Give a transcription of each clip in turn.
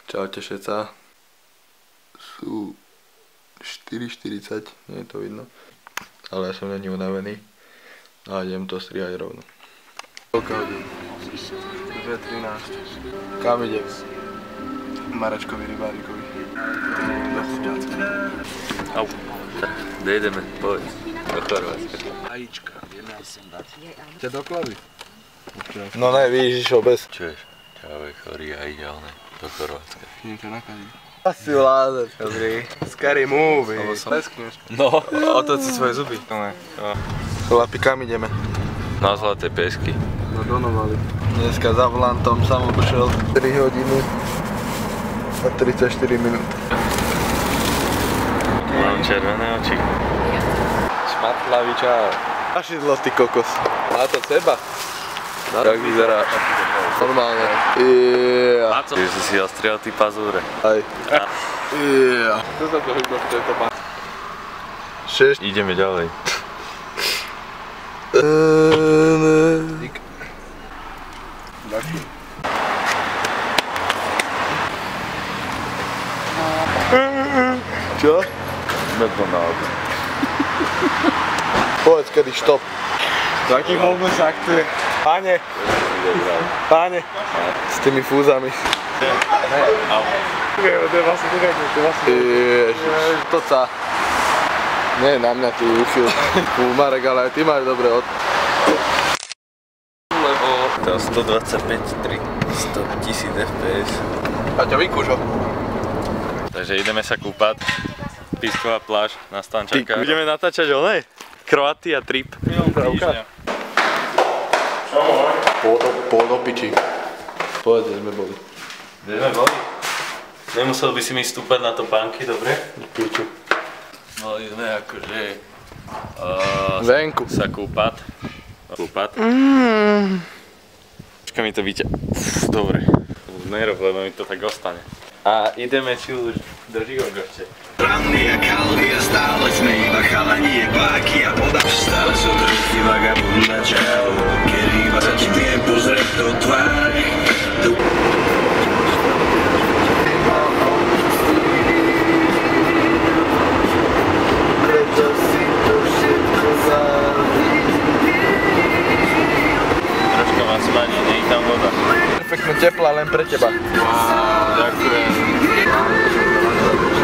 Čaute všetci. Sú 4:40, nie je to vidno. Ale ja som není unavený. A idem to strihať rovno. Koľko hodín? 2:13. Kam idem? Marečkovi rybárikovi. Do Chudňacka. Au. Kde ideme? Povedz. Do Chorvátska. Ajíčka, vieme aj sem dať. Te doklady? No ne, vidíš, išol bez. Čuješ? Čave chorý a ideálne. Do Chorvátska. Niečo nakazí. Asi vládať. Dobrý. Scary movie. Leskneš. No. Otoč si svoje zuby. Chlapi, kam ideme? Na Zlaté Piesky. No donovali. Dneska za volantom som obišiel 3 hodiny a 34 minút. Mám červené oči. Šmatlavý čau. Ašidlo, ty kokos. Má to seba. Tak vyzeráš. Normálne. A co? Že si ostriel ty pazúre. Aj. Kto sa to hýba v tejto pán? 6. Ideme ďalej. Ďakujem. Čo? McDonald. Povedz, kedy štop. Taký homeless aktor. Páne. Páne. S tými fúzami. Ježiš. To sa. Nie, na mňa ty uchyl. Marek, ale aj ty máš dobre od... Lebo to 125, 100 000 FPS. A ťa vykúžo. Takže ideme sa kúpať. Písková pláž na Stančanka. Budeme natáčať oné? Kroatia trip. Pôl do piči. Povedz, kde sme boli. Kde sme boli? Nemusel by si mi stúpať na topánky, dobre? Piču. Boli sme akože... Venku. Sa kúpať. Počka mi to vyťa... Dobre. Nerob, lebo mi to tak ostane. A ideme si už do Živogošte. Ranný a kaldy a stále sme iba chalani jebáky a podav. Stále sú trošky vagabundna čau, kedy iba sa ti viem pozrieť do tváre. Troška mám smanie, nie je tam voda. Perfektne teplá len pre teba. Ďakujem.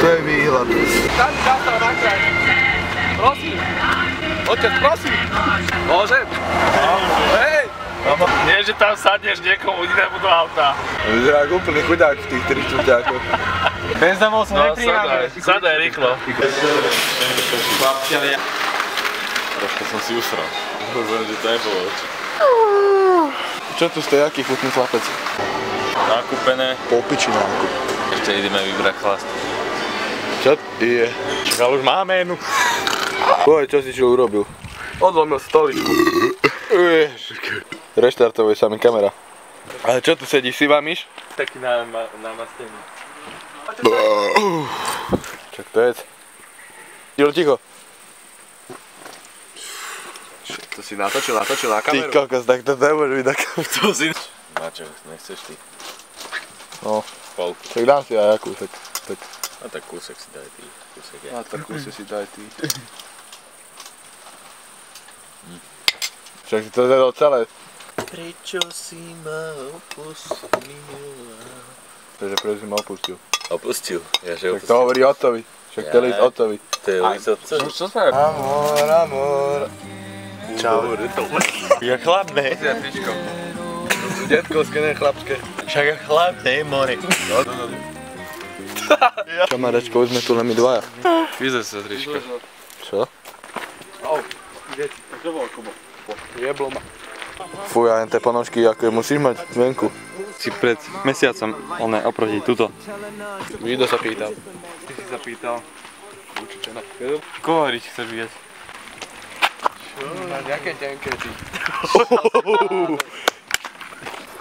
To je výhľad. Tam zastal na kraj. Prosím. Otec, prosím. Môžem? Hej. Nie, že tam sadneš niekomu inému do auta. Vyzerá ako úplný chudák v tých 3 čtvrťákoch. Bezdomov som nepríjame. Sadaj rýchlo. Chlapčelia. Troška som si usral. Dúfam, že to nebolo oči. Čo tu stojí, aký chutný chlapec? Nakúpené. Po piči nákup. Ešte ideme vybrať chlast. Čo je? Čakal, už máme jednu. Povedz, čo si čo urobil? Odlomil stoličku. Reštartovaj sa mi kamera. Ale čo tu sedí, sivá myš? Taký namastený. Čak to je. Ticho. To si natočil na Ty kameru. kokos, tak to nemôže byť taká. To si... Na čo, nechceš ty? No, Polku. tak dám si aj akú, tak. A tak kúsek si daj ty. Kúsek je. Na takú si daj ty. Však si to zjedol celé. Prečo si ma opustil? Prečo si ma opustil? Opustil? Ja že Tak to hovorí Otovi. Však to je list Otovi. To je list otca. Čo sme? Amor. Čau. Ja chladné. Ja tričko. Detkovské, ne chlapské. Však chladné, more. Čo Marečko, už sme tu len my dvaja. Vyzaj sa tričko. Čo? Au. Deti. Čo bolo, Kubo? Jeblo ma. Fuj, a tie ponožky, ako je musíš mať venku. Si pred mesiacom, oné, oproti tuto. Vído sa pýtal. Ty si sa pýtal. Určite na Koho hriť chceš vidieť? Máš jaké tenké ty.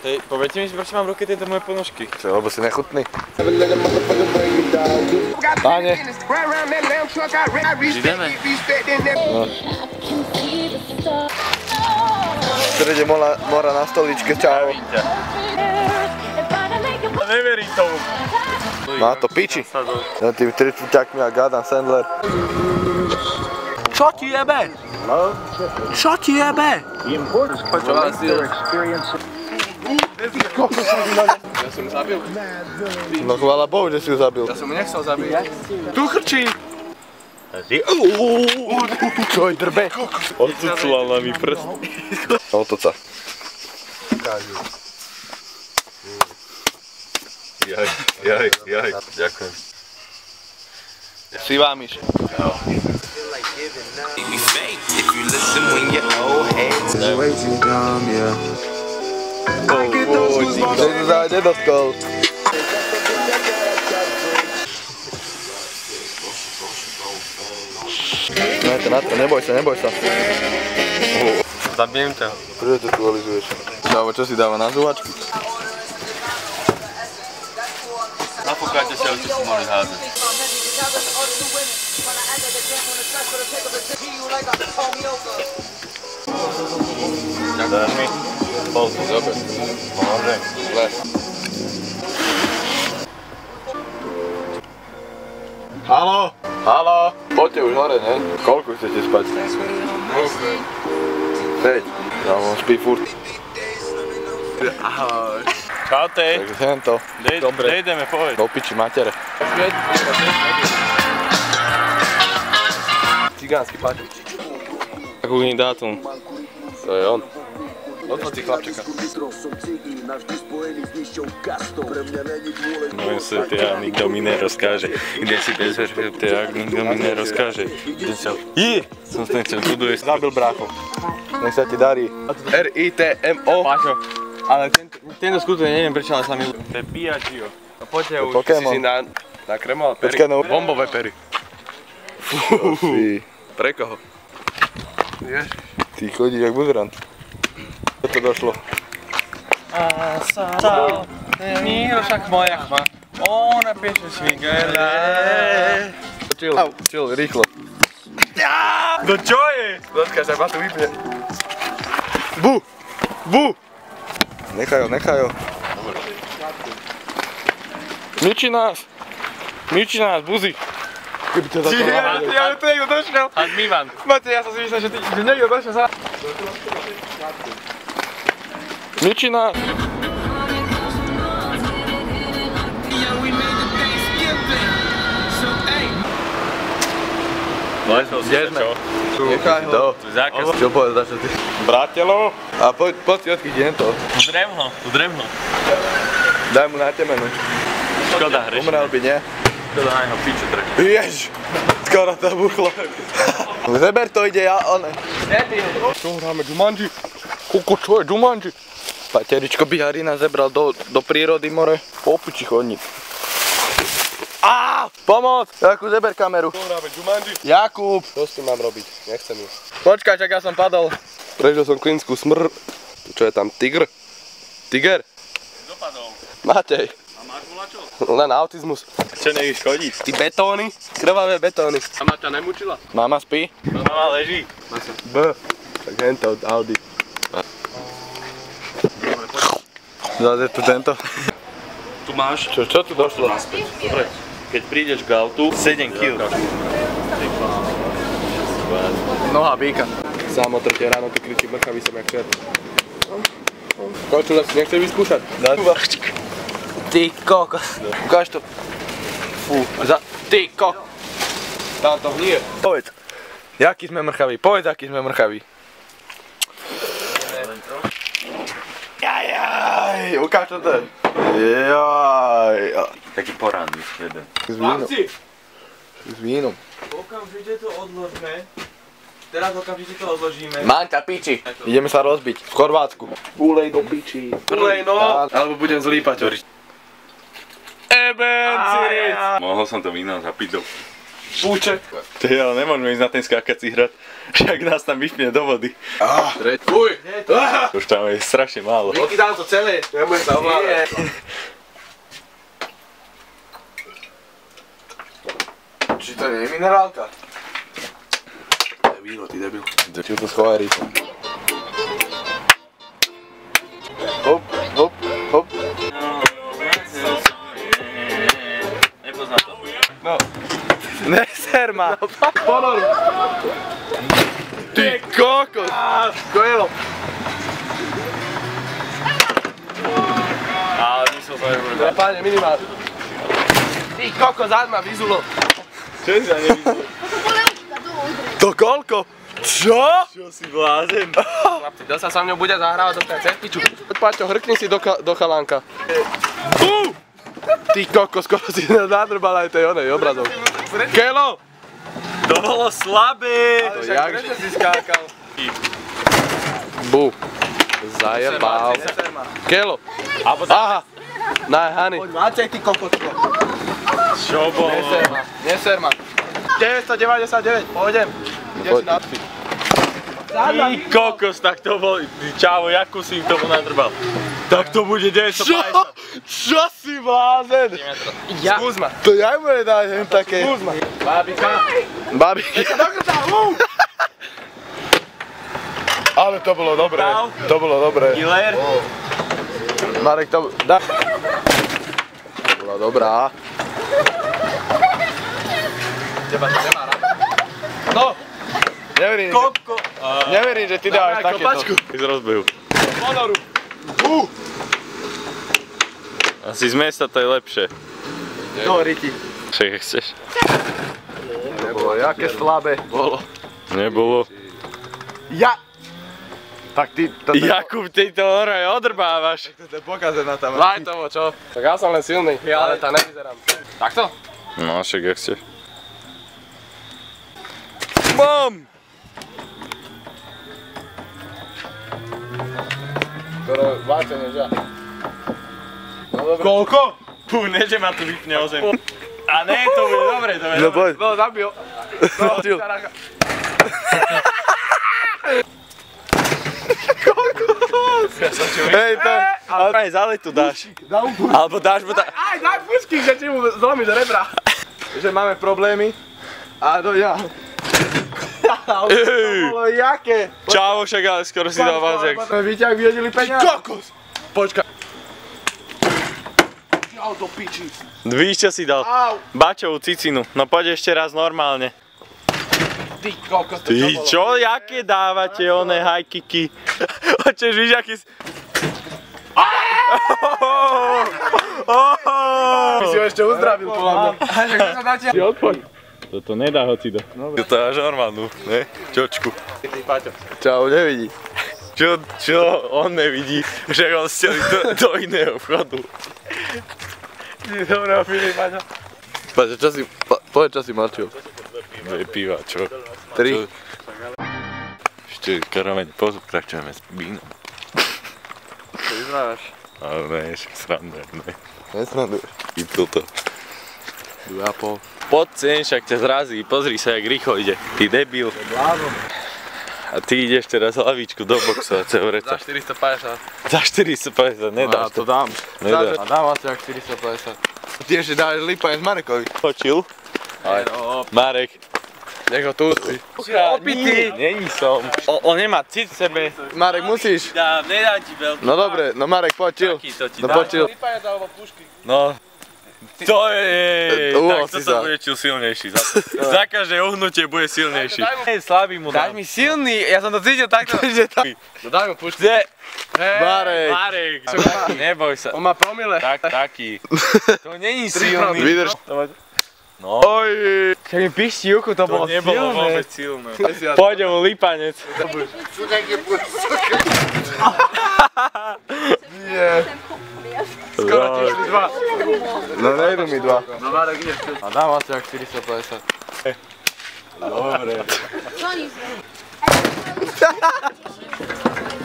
Hej, poviete mi, prečo mám v ruke tieto moje ponožky? Čo, lebo si nechutný? Páne. Ideme. V strede mora na stoličke, čau. Neverím tomu. Má to piči. Len tými tričuťakmi a Adam Sandler. Čo ti jebe? Čo ti jebe? Počo vás je? Ja som ju zabil. No chvála Bohu, že si ju zabil. Ja som ju nechcel zabiť. Tu chrčí! Čo je drbe? Odcuclala mi prst. Otoca. Jaj, ďakujem. Si vámiš. Nedotkol. Na to, neboj sa. Zabijem ťa. Prečo to aktualizuješ? Čo si dáva na zúvačku? Napokajte si, čo si mohli hádať. Dáš mi? Polku. Dobre. Môže. Les. Haló? Poďte už hore, ne? Koľko chcete spať? 5. Ja mám spí furt. Ahoj. Čaute. Takže hento. Kde ideme, povedz. Do piči matere. Cigánsky páčok. Akúhný dátum. To je on. Odhoď si chlapčeka. Môžem sa teda nikto mi nerozkáže. Kde si bez teda nikto mi nerozkáže. Som ten chcel buduješ. Zabil brácho. Nech sa ti darí. R-I-T-M-O. Páčo, ale tento skutok neviem prečo, ale sa mi... To je Piaggio. No poďte už. Pokémon. Si nakremal pery. Počkaj, no. Bombové pery. Pre koho? Ty chodíš jak buzerant. Čo to došlo? Míro, však moja chma. Ona pieše svingele. Chill, rýchlo. No čo je? Dočkaj sa, ma tu vypne. Bu! Nechaj ho. Miči nás, buzi. Keby ťa za to náhodou. Ja tu niekto došiel. A Mivan. Mate, ja som si myslel, že niekto došiel za... Miči nás. Kde sme? Nechaj ho. Zákaz. Čo povedz, začal ty? Bratelo. A poď si odkyť to. Udrem ho. Daj mu na temenu. Škoda, hreš. Umrel by, nie? Škoda na jeho piču trh. Jež! Skoro to buchlo. Zeber to ide, ja one. Čo hráme, Jumanji? Kuku, čo je Jumanji? Pateričko Biharina zebral do prírody more. Po piči chodník. Á! Pomoc! Jakub, zeber kameru. Čo hráme, Jumanji? Jakub! Čo s tým mám robiť? Nechcem ju. Počkaj, čak ja som padol. Prežil som klinickú smrť. Čo je tam, tiger? Tiger? Dopadol. Matej. A máš volačo? Len autizmus. Čo nevíš chodiť? Ty betóny? Krvavé betóny. Mama ťa nemučila? Mama spí? Mama leží. B. Tak hento od Audi. Zase tu tento. Tu máš. Čo tu došlo? Naspäť. Dobre. Keď prídeš k autu, 7 kg. Noha býka. Sám o 3 ráno tu kričí mrchavý som jak čert. Kočula si nechce vyskúšať? Ty kokos. Ukáž to. Fú, ty kokos. Tam to hnie. Povedz. Jaký sme mrchaví? Aký sme mrchaví. Jajaj, ukáž to je. Jaj. Taký poranný jeden. S vínom. Okamžite to odložme. Teraz okamžite to odložíme. Maňka, piči. Ideme sa rozbiť. V Chorvátsku. Ulej do piči. Ulej no. Alebo budem zlý paťor. Mohol som to víno zapiť do... Púče. Ty, ale nemôžeme ísť na ten skákací hrad. Však nás tam vypne do vody. Uj. Už tam je strašne málo. Díky dám to celé. Nebudem sa ovládať. Či to nie je minerálka? To je víno, ty debil. Či to schovaj rýchlo. Hop. Neser ma. Ponoru. Ty kokos. Skojelo. Ale myslel som, že bude. Páne, minimál. Ty kokos, záď ma vyzulo. Čo si sa nevidel? To koľko? Čo? Čo si blázen? Chlapci, kto sa so mňou bude zahrávať do tej cestiču? Poď Paťo, hrkni si do chalánka. Ty kokos, skoro si nadrbal aj tej onej obrazov. Kelo! To bolo slabé! To jak? Prečo si skákal? Bu. Zajebal. Kelo. Aha. Hany. Poď Macej, ty kokos. Čo bolo? Neser ma. 999, pôjdem. Kde si nadpi? Ty kokos, tak to bol... Čavo, jakú si im tomu nadrbal? Tak to bude 950. Čo si blázen? Ja. Skús ma. To jak bude dať jen také? Skús ma. Bábika. Babika. Ale to bolo dobré. To bolo dobré. Killer. Marek, to... To bola dobrá. Teba to nemá rád. No! Neverím, Kopko. neverím, že ty dávaš takéto. Ty z rozbehu. Ponoru. Asi z miesta to je lepšie. To riti. Však chceš? Nebolo, jaké slabé bolo. Nebolo. Ja! Tak ty, to je... Jakub, ty to oraj odrbávaš. To je pokazená tam. Lajtovo, čo? Tak ja som len silný, ale tá nevyzerám. Takto? No, však jak chceš. BOM! Skoro váča než ja. No dobre. Koľko? Pú, ne, že ma tu vypne o zem. A ne, to bude dobre, to bude No dobre. poď. No, zabil. Zabil. Hej, to... Ale aj za letu dáš. Alebo dáš mu Aj, daj pušky, že ti mu zlomíš rebra. Že máme problémy. A no ja. To bolo jaké. Čavo, však ale skoro si dal vázek. Víte, ak vyhodili peniaze? Kokos! Počkaj. Jau, do piči. Víš, čo si dal? Au. Bačovú cicinu. No poď ešte raz normálne. Ty kokos, to Ty čo bolo? čo, jaké dávate one high kicky? Očeš, víš, aký... Ty si ho ešte uzdravil, podľa mňa. Ty odpoň. Toto nedá hocido. To je až normálnu, ne? Čočku. Čau, nevidí. Čo on nevidí? Že on steli do iného vchodu. Dobrého Filip, Paťo. Paťo, povedz, čo si marčil. Dve piva, čo? 3. Ešte karameň, pokračujeme s vínom. Čo vyznávaš? Ale ne, však srandujem, ne? Nesranduješ. I toto. 2,5. Poď sem, však ťa zrazí, pozri sa, jak rýchlo ide. Ty debil. A ty ideš teraz hlavičku do boxovacieho Za vreca. 450. Za 450, nedáš to. dám. Nedáš. A dám asi ak 450. Ty ešte dáš lípanie z Marekovi. Počil? Marek. Nech ho tu si. Opitý. Není som. On nemá cit v sebe. Marek, musíš. Nedám ti veľký. No dobre, no Marek, poď chill. To ti No dám. poď chill. Lípajec alebo pušky. No. To je, Uhol tak si toto sa. bude chill silnejší. Za každé uhnutie bude silnejší. Slabý mu dám. mi silný, ja som to cítil takto. No daj mu pušky. Marek. Marek, neboj sa. On má promile. Taký. To není silný. Vydrž. No. Oj. Keď mi pišti uchu, to To nebolo vôbec silné. Pôjde mu lípanec. Nie. Skoro ti išli dva. No nejdu mi 2. No Marek, ideš tu. A dám asi ak 450. Dobre.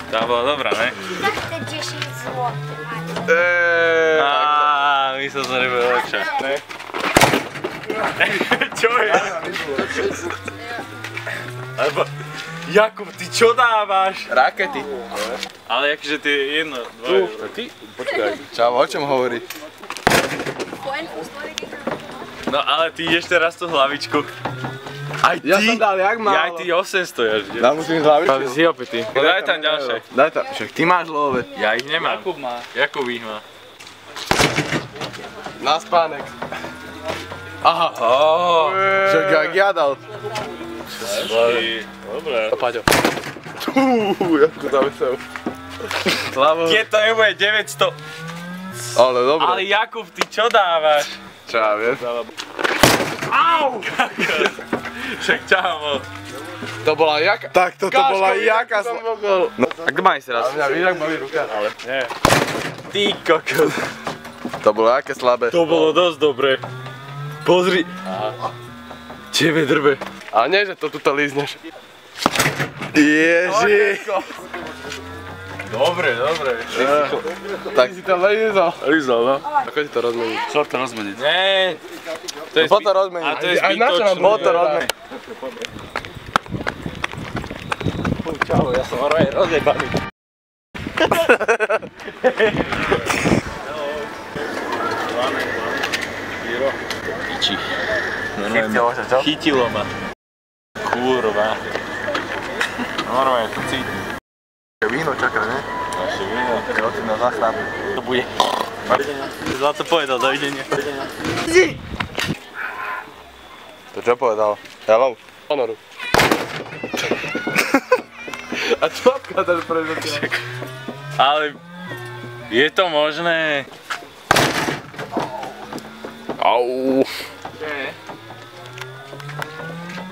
Tá bola dobrá, ne? Tak to 10 złotych. Myslel som, že bude lepšia. Čo je? Alebo, Jakub, ty čo dávaš? Rakety. Ale akože ty jedno, dvoje. Ty? Počkaj. Čau, o čom hovorí? No ale ty ideš teraz tú hlavičku. Aj ty? Ja som dal jak málo. Ja aj ty 800 jaž. Dám musím hlavičku. Ale si opitý. Daj tam ďalšie. Daj tam, však ty máš love. Ja ich nemám. Jakub ich má. Na spánek. Aha. Že jak ja dal. Dobre. Paťo. Jakú zavesel. Slavo. Keď to nebude 900. Ale dobre. Ale Jakub, ty čo dávaš? Čo ja viem. Au! Však ťahám ho. To bola jaka. Tak toto bola jaka. No, a kto má ísť teraz? Mňa víš, ak boli ruka. Ale Nie. Ty kokos. to bolo jaké slabé. To bolo dosť dobre. Pozri. Čeve drbe. Ale nie, že to tuto lízneš. Ježi. Dobre. Tak si to lízol. Lízol, no. Ako si to rozmeniť? Čo to rozmeniť? Nie. To je Po to rozmeniť. A to je Aj na čo nám zbytočné. po to rozmeniť? Čau, ja som rozjebaný. Piči. Chytilo ma. Kurva. Normálne to cítim. Víno čaká, ne? Naše víno. Jo, si na záchrap. To bude. Zlato povedal, dovidenia. To čo povedal? Hello. Honoru. A čo odkádaš pre zatiaľ? Ale je to možné. Au.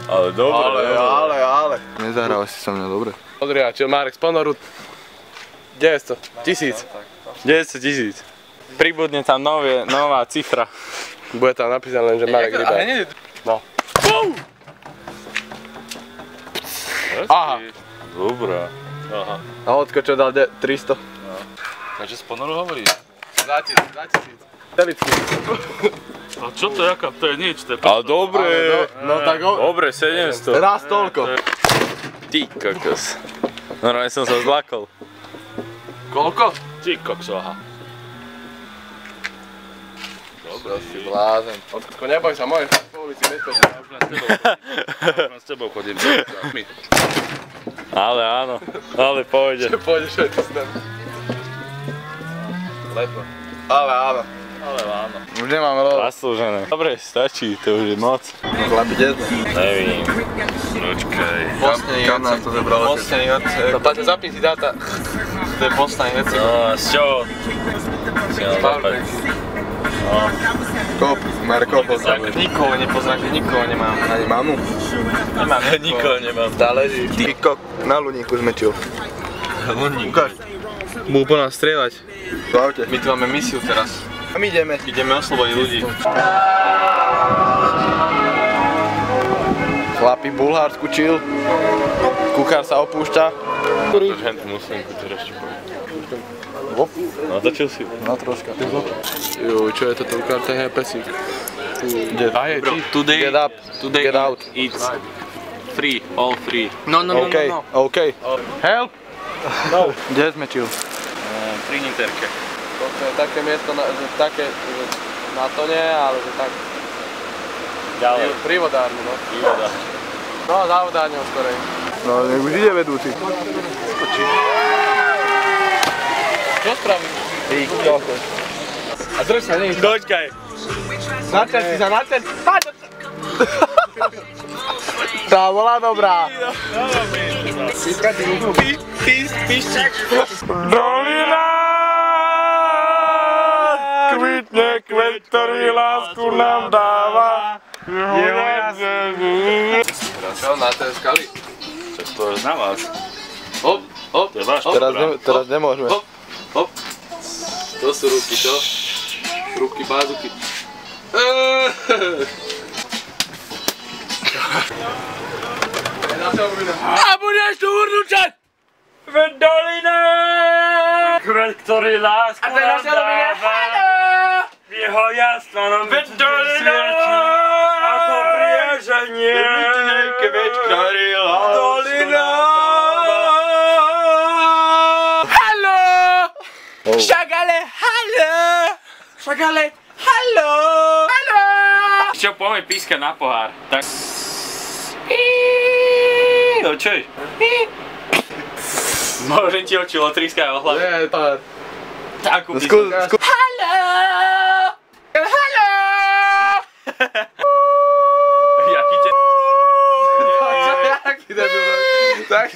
Ale dobre. Ale. Nezahral si so mňa dobre. Pozri, a čo Marek z Ponoru? 900, 1000. 900 000. Pribudne tam nová cifra. Bude tam napísané len, že Marek Ryba. No. Aha. Dobrá. A Ocko čo dal 300? A čo z Ponoru hovoríš? 2000. Telický. A čo to je, jaká? To je nič, to je Ale dobre. No tak Dobre, 700. raz toľko. Ty kokos. Normálne som sa zlakol. Koľko? Ty kokso, aha. To si blázen. Ocko, neboj sa, môžeš po ulici bezpečne. Ja s tebou chodím. Ale áno, ale pôjde. Pôjdeš všetci s nami. Letno. Ale áno. Už nemáme lovo. Zaslúžené. Dobre, stačí, to už je moc. Chlapi, kde sme? Nevím. Počkaj. Kam nás to zebralo? Posledný odsek. No Paťo, zapni si dáta. To je posledný odsek. No, z čoho? Kop, Marek kopol sa. Nikoho nepoznáš, nikoho nemám. Ani mamu? Nemám nikoho nemám. Stále leží. Ty kok, na ľudníku sme čil. Ľudník. Ukáž. Budú po nás strieľať. Slavte. My tu máme misiu teraz. A my ideme. Ideme oslobodiť ľudí. Chlapi, Bulharsku chill. Kuchár sa opúšťa. Žent muslimku teraz čo poviem. Natočil si? No troška. Jo, čo je toto? Ukár, ten je pesík. Kde? Today, Get up. today Get out. it's free, all free. OK. Help! No. Kde sme chill? Pri Ninterke. Toto je také miesto, že také, že na to nie, ale že tak Ďalej. pri vodárni, no. Vývoda. No, za vodárňou skorej. No, nech už ide vedúci. Skočí. Čo spravíš? Ty kokos. A drž sa, nie. Dočkaj. Načerti sa, načerti. Tá bola dobrá. Dolina! Kvitne kvet, ktorý lásku nám dáva. Čo, na tej skali? To je na vás. Hop, hop. To je váš Teraz nemôžeme. Hop, hop. To sú ruky, čo? Ruky, bázuky. A budeš tu určať! Dolina! Kvet, ktorý lásku nám dáva. V jeho jasnom svieti ako priaženie. Kvet, ktorý lásku nám dáva. Haló! Šagale, haló! Šagale, haló! Haló! Čo, poďme pískať na pohár. Tak... No čož? Môžem ti oči otriskať o hlave. Nie, to je... Takú Skús. Haló! Haló!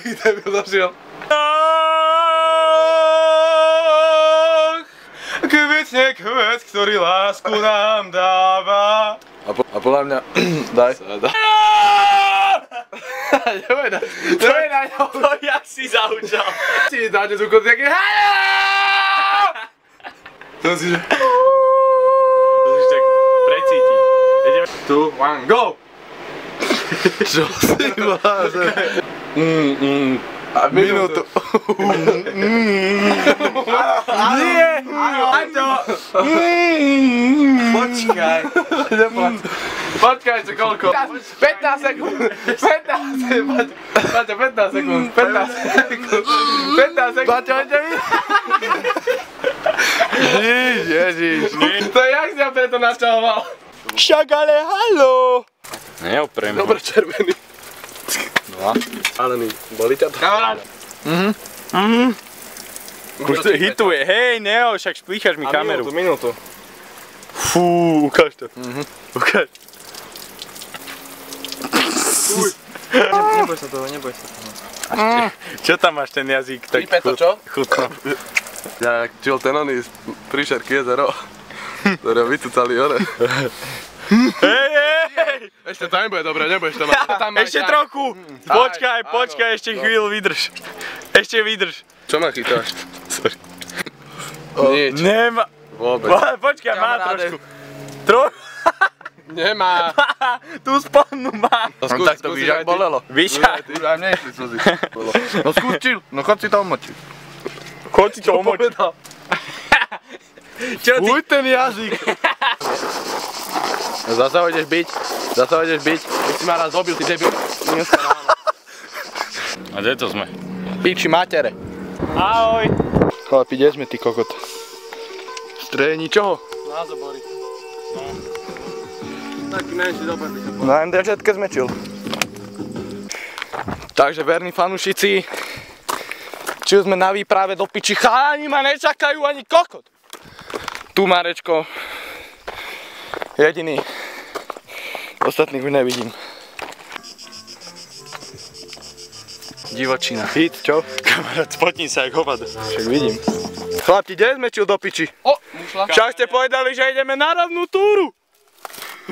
Ty debil došiel. Kvitne kvet, ktorý lásku nám dáva. A podľa mňa, daj. Neboj na ňo. To jak si zaučal. Ti dáte tu kot taký to si že... To si tak precítiť. Ideme. 2, 1, go! Čo si máš? A minútu. Nie! Aťo! Počkaj. Počkajte koľko? 15 sekúnd. 15 sekúnd. 15 sekúnd. 15 sekúnd. Paťo, ide mi? Ježiš. To je jak si ja preto načaloval? Však ale halo. Neoprem ho. Dobre, červený. No. Ale boli ťa to? Kamarát. Už to hituje, hej, Neo, však splíchaš mi kameru. Minútu. Fú, ukáž to. Ukáž. Neboj sa toho, neboj sa toho. Čo tam máš ten jazyk? Tak Vype to, čo? chutno. Ja, čil ten oný z príšerky jezero, ktoré vycúcali hore. Hej! Ešte to nebude dobre, nebudeš to mať. Ešte trochu! Počkaj, ešte chvíľu vydrž. Ešte vydrž. Čo ma chytáš? Sorry. Nič. Nemá. Vôbec. Počkaj, má Kamaráde. trošku. Nemá. Tú spodnú má. No tak to víš, jak bolelo. Víš, Ty už aj mne išli slzy. No skús čil, no chod si to omočiť. chod si to omočiť. Čo ty? Uj ten jazyk. Zasa ho ideš byť. Keď si ma raz dobil, ty debil. Dneska ráno. A kde to sme? Piči matere. Ahoj. Chlapi, kde sme, ty kokot? V strede ničoho? Na zobory. Taký menší zobor by sa povedal. Na MD-všetke sme čil. Takže verní fanúšici, či už sme na výprave do piči, chalani ma nečakajú ani kokot. Tu Marečko, jediný, ostatných už nevidím. Divočina. Hit, čo? Kamarát, spotni sa jak hovado. Však vidím. Chlapci, kde sme čil do piči? O, mušla. Však ste povedali, že ideme na rovnú túru.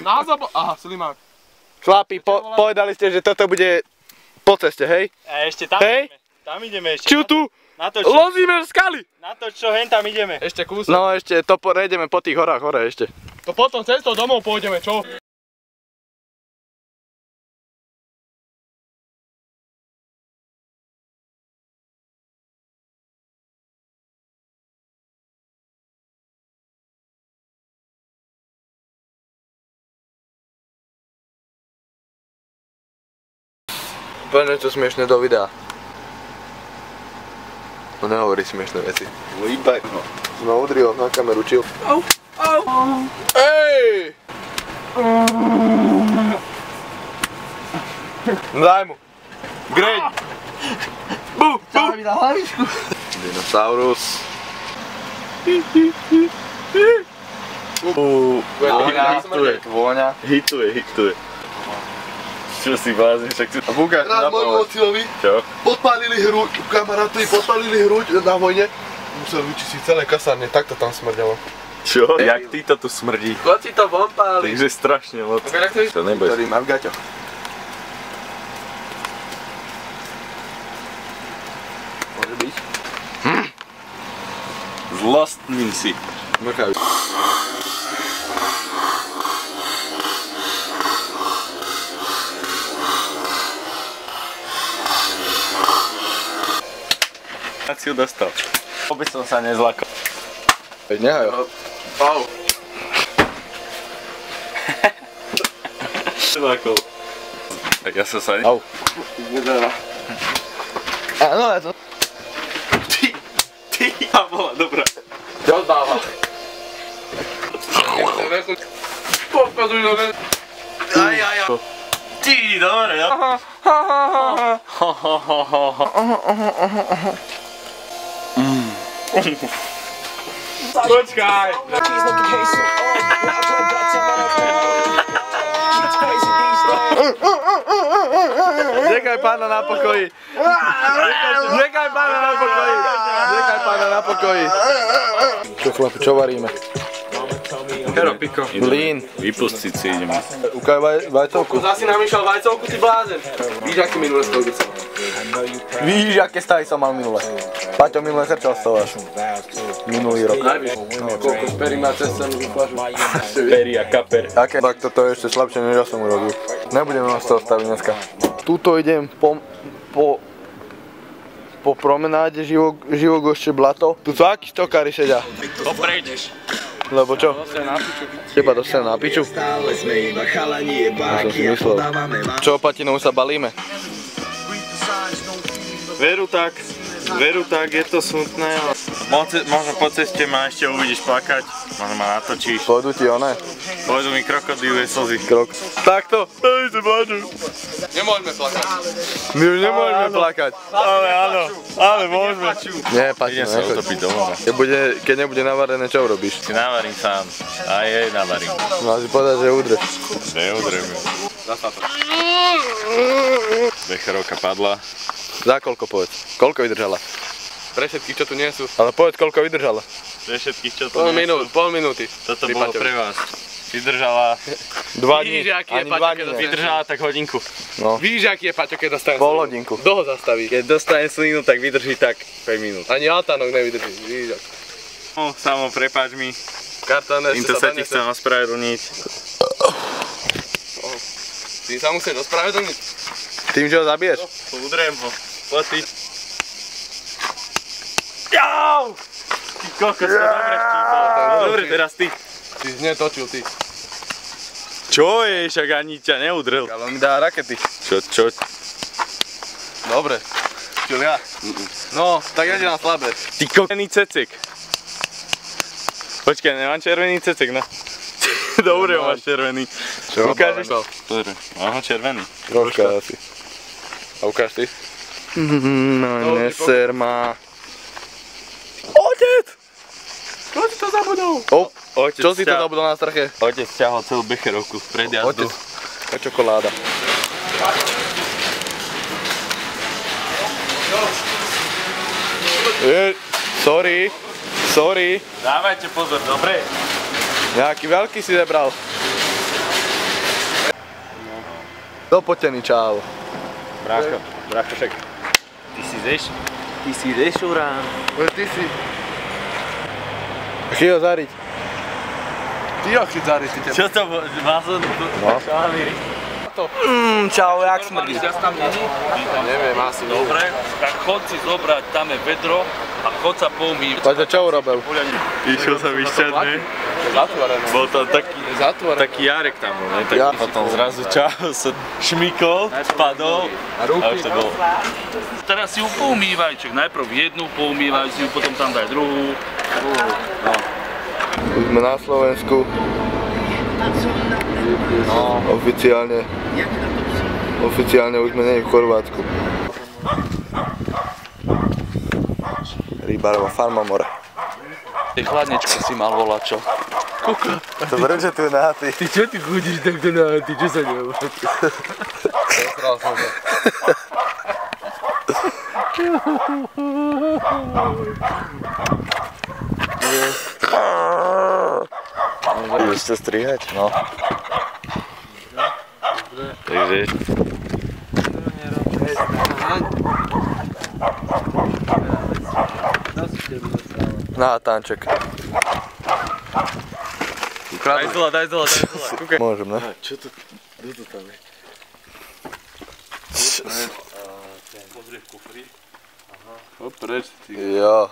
Na zobo... Aha, Slimák. Chlapi, povedali ste, že toto bude po ceste, hej? A ešte tam Hej. ideme. Tam ideme ešte. Čo tu? Na to, čo, Lozíme skaly! na to, čo hen tam ideme. Ešte kúsok. No ešte, to prejdeme po tých horách hore ešte. To potom cestou domov pôjdeme, čo? Poďme čo smiešne do videa. No nehovorí smiešné veci. Líbaj. No udri ho na kameru, čil. Ej! Daj mu. Greď. Bu, bu. Dinosaurus. Vôňa. Hituje. Čo si blázne, však tu... A Bukáš Raz môjmu otcovi Čo? podpálili hruď, kamarátovi podpálili hruď na vojne. Musel vyčistiť celé kasárne, tak to tam smrdelo. Čo? Jak ty to tu smrdí? Chod si to von páli. Takže strašne moc. To neboj. Ktorý má v gaťoch. Môže byť. Zlostním si. Mrkajú. Ja si ju dostal. Vôbec som sa nezlakol. Veď nehaj ho. Au. Zlakol. Tak ja som sa... Au. Áno, ja to... Ty, a bola dobrá. Čo dáva? Pokazuj do ne... Aj. Ty, dobre, ja. Počkaj. Nechaj pána na pokoji. Nechaj pána na pokoji. Nechaj pána na pokoji. Čo chlapi, čo varíme? Hero, piko. Blín. Vypustiť si ideme. Ukaj vajcovku. Zasi namýšľal vajcovku, ty blázen. Víš, aký minulé stovky som. Víš, aké stavy som mal minule. Paťo minule krčal stováš. Minulý rok. Koľko šperí má cez cenu fľašu. Peri a kaper. Aké? Tak toto je ešte slabšie, než ja som urobil. Nebudeme z toho staviť dneska. Tuto idem po promenáde Živogošče blato. Tu sú akí stokári sedia. Poprejdeš. Lebo čo? Teba dostane na piču? Stále sme iba chalani Ja som si jebáky a myslel. podávame Čo, Patinou sa balíme? Veru tak, je to smutné. Možno po ceste ma ešte uvidíš plakať, možno ma natočíš. Pôjdu ti one? Pôjdu mi krokodílové slzy. Krok. Takto. Hej, sa páču. Nemôžeme plakať. My už nemôžeme plakať. Ale môžeme. Nie, Patino, Idem sa nechoď. utopiť domova. Keď nebude navarené, čo urobíš? Si navarím sám. Aj jej navarím. Mal si povedať, že udreš. Neudrem ju. Becherovka padla. Za koľko povedz? Koľko vydržala? Pre všetkých, čo tu nie sú. Ale povedz, koľko vydržala. Pre všetkých, čo tu Pol nie sú. minúty. Toto bolo pre vás. Vydržala 2 dní, Víš, aký je ani 2 Paťo, dní. keď ne. Vydržala tak hodinku. Víš, aký je Paťo, keď dostane Pol hodinku. Kto ho zastaví? Keď dostane slinu, tak vydrží tak 5 minút. Ani Altánok nevydrží. Víš, ako. No, samo, prepáč mi. Kartán ešte Týmto sa sa ti donese. chcem ospravedlniť. Ty sa musíš ospravedlniť. Tým, že ho zabiješ? Udriem ho. Poď ty. Jau! Ty kokos, to dobre štípal. Dobre, teraz ty. Ty si netočil, ty. Čo je, však ani ťa neudrel. Ale on mi dá rakety. Čo? Dobre. Čil ja. No, tak ja ti dám slabé. Ty kokený cecek. Počkaj, nemám červený cecek, no. Dobre, máš červený. Čo? Ukážeš? Dobre, mám ho červený. Troška asi. A ukáž ty. No, neser ma. Otec! Čo si to zabudol? Otec Čo si to zabudol na strche? Otec ťahol celú becherovku pred jazdu. Otec. A čokoláda. Sorry. Dávajte pozor, dobre? Nejaký veľký si zebral. Dopotený, čau. Brácho, však. Ty si zešurán. Ty si. Chci ho zariť. Ty ho chci zariť, ty teba. Čo to bolo? Má som tu šalíry. Čau, jak smrdí? Neviem, asi nie. Dobre, tak chod si zobrať, tam je vedro a chod sa poumývať. Paťo, čo urobil? Išiel sa vyšťať, ne? Zatvorené. Bol tam taký Zatvorené. Jarek tam bol, ne? Tak Ja. potom zrazu čau sa šmykol, spadol a už to bolo. Teraz si ju poumývaj, čak najprv jednu poumývaj si ju, potom tam daj druhú. Už sme na Slovensku. Oficiálne už sme nie v Chorvátsku. Rybárova farma more. Ty chladnička si mal volať, čo? To prečo tu je nahatý? Ty čo ty chodíš takto na ty, čo sa nevolá? Ideš to strihať? No. Takže Na tanček. daj zla. Môžem, ne? Preč, ty. Jo.